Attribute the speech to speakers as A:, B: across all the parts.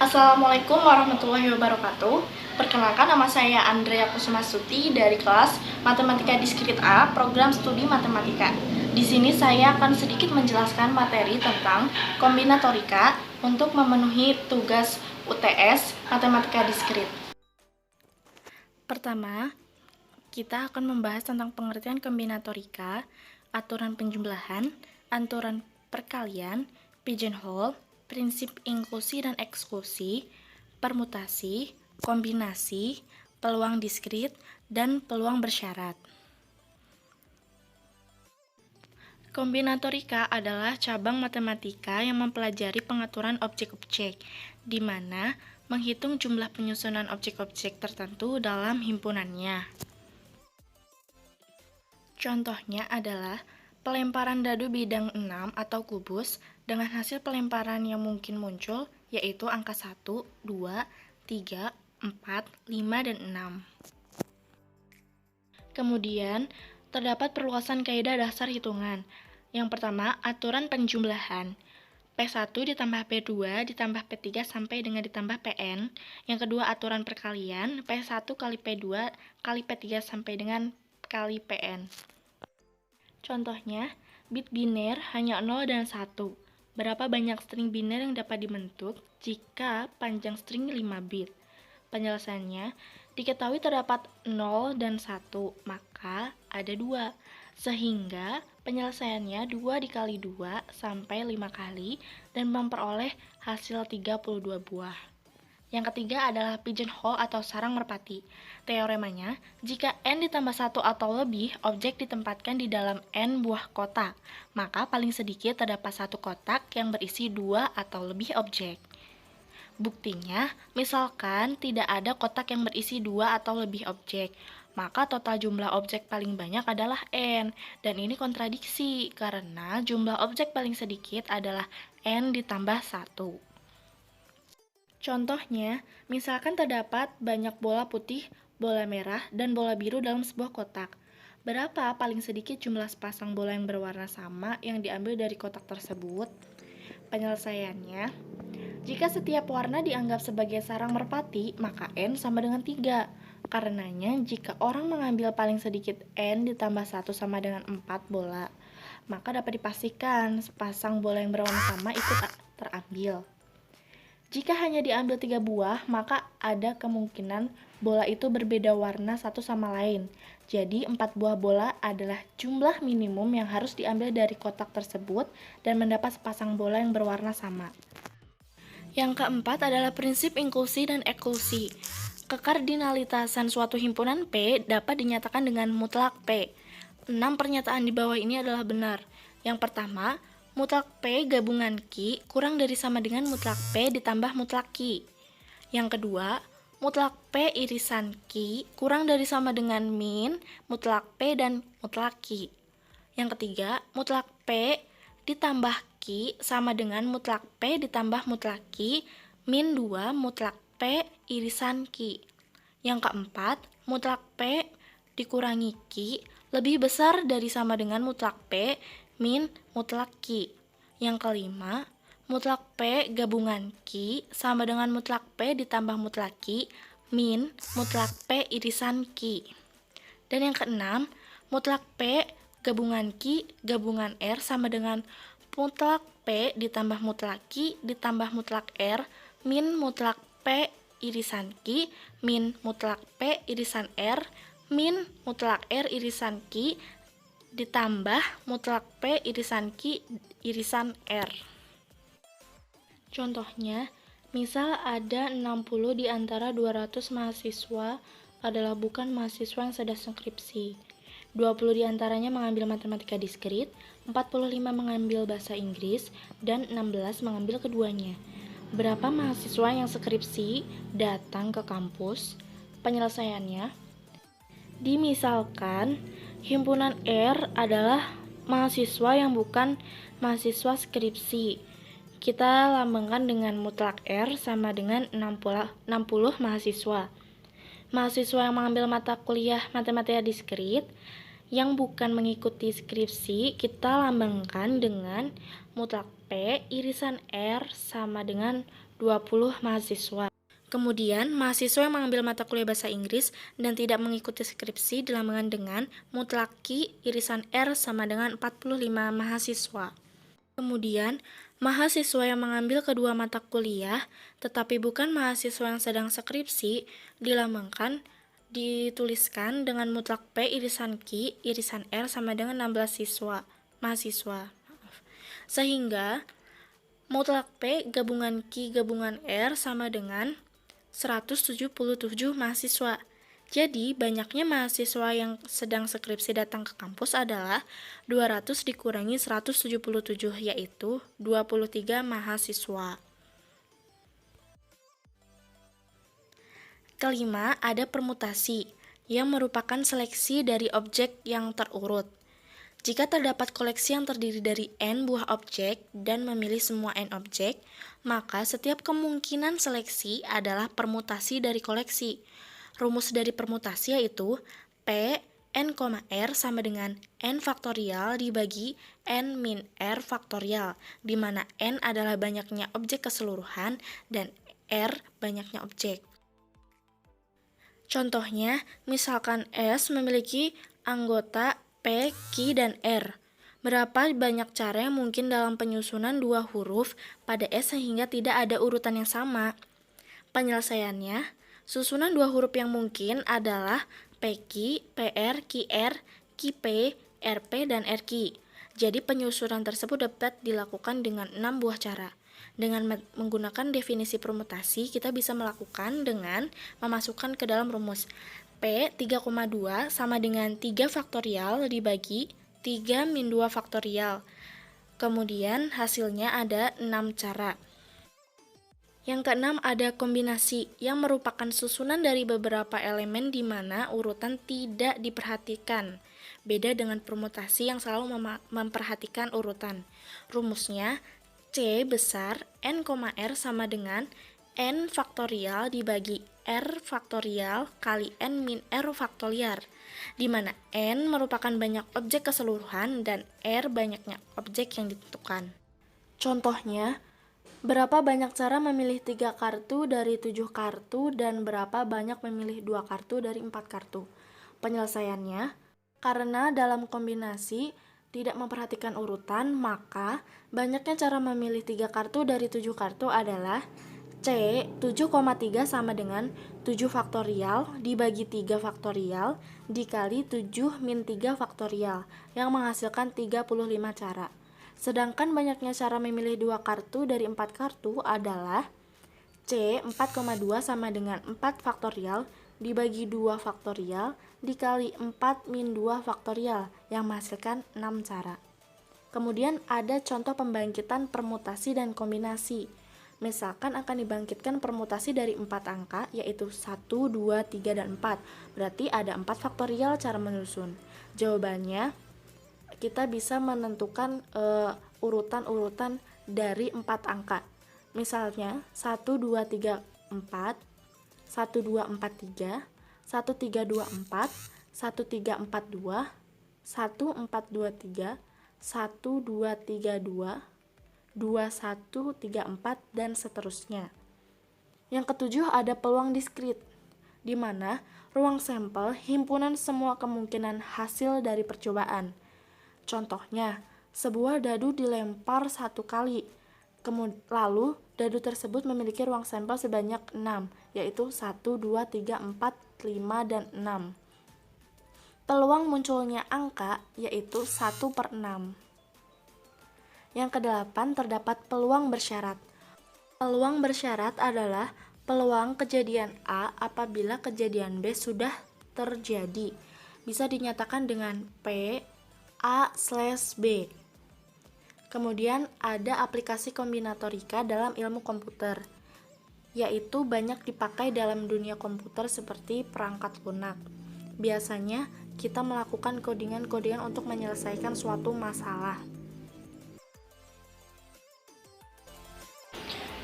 A: Assalamualaikum warahmatullahi wabarakatuh. Perkenalkan, nama saya Andrea Kusumasuti dari kelas Matematika Diskrit A, program studi matematika. Di sini saya akan sedikit menjelaskan materi tentang kombinatorika untuk memenuhi tugas UTS Matematika Diskrit. Pertama, kita akan membahas tentang pengertian kombinatorika, aturan penjumlahan, aturan perkalian, pigeonhole, prinsip inklusi dan eksklusi, permutasi, kombinasi, peluang diskrit, dan peluang bersyarat. Kombinatorika adalah cabang matematika yang mempelajari pengaturan objek-objek, di mana menghitung jumlah penyusunan objek-objek tertentu dalam himpunannya. Contohnya adalah pelemparan dadu bidang 6 atau kubus dengan hasil pelemparan yang mungkin muncul, yaitu angka 1, 2, 3, 4, 5, dan 6. Kemudian, terdapat perluasan kaidah dasar hitungan. Yang pertama, aturan penjumlahan. P1 ditambah P2 ditambah P3 sampai dengan ditambah Pn. Yang kedua, aturan perkalian. P1 kali P2 kali P3 sampai dengan kali Pn. Contohnya, bit biner hanya 0 dan 1. Berapa banyak string biner yang dapat dibentuk jika panjang string 5 bit? Penjelasannya, diketahui terdapat 0 dan 1, maka ada 2. Sehingga penyelesaiannya 2 dikali 2 sampai 5 kali dan memperoleh hasil 32 buah. Yang ketiga adalah pigeonhole atau sarang merpati. Teoremanya, jika n ditambah 1 atau lebih objek ditempatkan di dalam n buah kotak, maka paling sedikit terdapat satu kotak yang berisi 2 atau lebih objek. Buktinya, misalkan tidak ada kotak yang berisi 2 atau lebih objek, maka total jumlah objek paling banyak adalah n, dan ini kontradiksi karena jumlah objek paling sedikit adalah n ditambah 1. Contohnya, misalkan terdapat banyak bola putih, bola merah, dan bola biru dalam sebuah kotak. Berapa paling sedikit jumlah sepasang bola yang berwarna sama yang diambil dari kotak tersebut? Penyelesaiannya, jika setiap warna dianggap sebagai sarang merpati, maka n sama dengan 3. Karenanya, jika orang mengambil paling sedikit n ditambah 1 sama dengan 4 bola, maka dapat dipastikan sepasang bola yang berwarna sama ikut terambil. Jika hanya diambil 3 buah, maka ada kemungkinan bola itu berbeda warna satu sama lain. Jadi 4 buah bola adalah jumlah minimum yang harus diambil dari kotak tersebut dan mendapat sepasang bola yang berwarna sama. Yang keempat adalah prinsip inklusi dan eksklusi. Kekardinalitasan suatu himpunan P dapat dinyatakan dengan mutlak P. 6 pernyataan di bawah ini adalah benar. Yang pertama, mutlak P gabungan Q kurang dari sama dengan mutlak P ditambah mutlak Q. Yang kedua, mutlak P irisan Q kurang dari sama dengan min mutlak P dan mutlak Q. Yang ketiga, mutlak P ditambah Q sama dengan mutlak P ditambah mutlak Q min 2 mutlak P irisan Q. Yang keempat, mutlak P dikurangi Q lebih besar dari sama dengan mutlak P min mutlak Q. Yang kelima, mutlak P gabungan Q sama dengan mutlak P ditambah mutlak Q min mutlak P irisan Q. Dan yang keenam, mutlak P gabungan Q gabungan R sama dengan mutlak P ditambah mutlak Q ditambah mutlak R min mutlak P irisan Q min mutlak P irisan R min mutlak R irisan Q ditambah mutlak P irisan Q irisan R. Contohnya, misal ada 60 di antara 200 mahasiswa adalah bukan mahasiswa yang sedang skripsi. 20 di antaranya mengambil matematika diskrit, 45 mengambil bahasa Inggris, dan 16 mengambil keduanya. Berapa mahasiswa yang skripsi datang ke kampus? Penyelesaiannya, dimisalkan himpunan R adalah mahasiswa yang bukan mahasiswa skripsi. Kita lambangkan dengan mutlak R sama dengan 60 mahasiswa. Mahasiswa yang mengambil mata kuliah matematika diskrit yang bukan mengikuti skripsi, kita lambangkan dengan mutlak P irisan R sama dengan 20 mahasiswa. Kemudian, mahasiswa yang mengambil mata kuliah bahasa Inggris dan tidak mengikuti skripsi dilambangkan dengan mutlak Q irisan R sama dengan 45 mahasiswa. Kemudian, mahasiswa yang mengambil kedua mata kuliah tetapi bukan mahasiswa yang sedang skripsi dituliskan dengan mutlak P irisan Q irisan R sama dengan 16 mahasiswa. Sehingga mutlak P gabungan Q gabungan R sama dengan 177 mahasiswa. Jadi, banyaknya mahasiswa yang sedang skripsi datang ke kampus adalah 200 dikurangi 177, yaitu 23 mahasiswa. Kelima, ada permutasi, yang merupakan seleksi dari objek yang terurut. Jika terdapat koleksi yang terdiri dari N buah objek dan memilih semua N objek, maka setiap kemungkinan seleksi adalah permutasi dari koleksi. Rumus dari permutasi yaitu P N, R sama dengan N faktorial dibagi N min R faktorial, di mana N adalah banyaknya objek keseluruhan dan R banyaknya objek. Contohnya, misalkan S memiliki anggota P, Q, dan R. Berapa banyak cara yang mungkin dalam penyusunan dua huruf pada S sehingga tidak ada urutan yang sama? Penyelesaiannya, susunan dua huruf yang mungkin adalah PQ, PR, QR, QP, RP, dan RQ. Jadi penyusunan tersebut dapat dilakukan dengan 6 buah cara. Dengan menggunakan definisi permutasi, kita bisa melakukan dengan memasukkan ke dalam rumus P 3,2 sama dengan 3 faktorial dibagi 3 min 2 faktorial. Kemudian hasilnya ada 6 cara. Yang keenam ada kombinasi, yang merupakan susunan dari beberapa elemen di mana urutan tidak diperhatikan. Beda dengan permutasi yang selalu memperhatikan urutan. Rumusnya C besar N, R sama dengan N faktorial dibagi R faktorial kali N min R faktorial, di mana N merupakan banyak objek keseluruhan dan R banyaknya objek yang ditentukan. Contohnya, berapa banyak cara memilih 3 kartu dari 7 kartu dan berapa banyak memilih 2 kartu dari 4 kartu? Penyelesaiannya, karena dalam kombinasi tidak memperhatikan urutan, maka banyaknya cara memilih 3 kartu dari 7 kartu adalah C 7,3 sama dengan 7 faktorial dibagi 3 faktorial dikali 7 min 3 faktorial yang menghasilkan 35 cara. Sedangkan banyaknya cara memilih 2 kartu dari 4 kartu adalah C 4,2 sama dengan 4 faktorial dibagi 2 faktorial dikali 4 min 2 faktorial yang menghasilkan 6 cara. Kemudian ada contoh pembangkitan permutasi dan kombinasi. Misalkan akan dibangkitkan permutasi dari 4 angka yaitu 1, 2, 3, dan 4. Berarti ada 4 faktorial cara menyusun. Jawabannya kita bisa menentukan urutan-urutan dari 4 angka. Misalnya 1, 2, 3, 4, 1, 2, 4, 3, 1, 3, 2, 4, 1, 3, 4, 2, 1, 4, 2, 3, 1, 2, 3, 2, 2, 1, 3, 4, dan seterusnya. Yang ketujuh ada peluang diskrit, di mana ruang sampel himpunan semua kemungkinan hasil dari percobaan. Contohnya, sebuah dadu dilempar 1 kali, lalu dadu tersebut memiliki ruang sampel sebanyak 6, yaitu 1, 2, 3, 4, 5, dan 6. Peluang munculnya angka yaitu 1/6. Yang kedelapan terdapat peluang bersyarat. Peluang bersyarat adalah peluang kejadian A apabila kejadian B sudah terjadi. Bisa dinyatakan dengan P A/B. Kemudian ada aplikasi kombinatorika dalam ilmu komputer, yaitu banyak dipakai dalam dunia komputer seperti perangkat lunak. Biasanya kita melakukan kodingan-kodingan untuk menyelesaikan suatu masalah.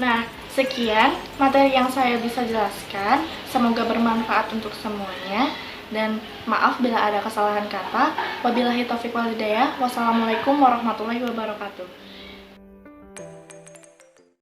A: Nah, sekian materi yang saya bisa jelaskan. Semoga bermanfaat untuk semuanya. Dan maaf bila ada kesalahan kata. Wabillahi taufiq wal hidayah. Wassalamualaikum warahmatullahi wabarakatuh.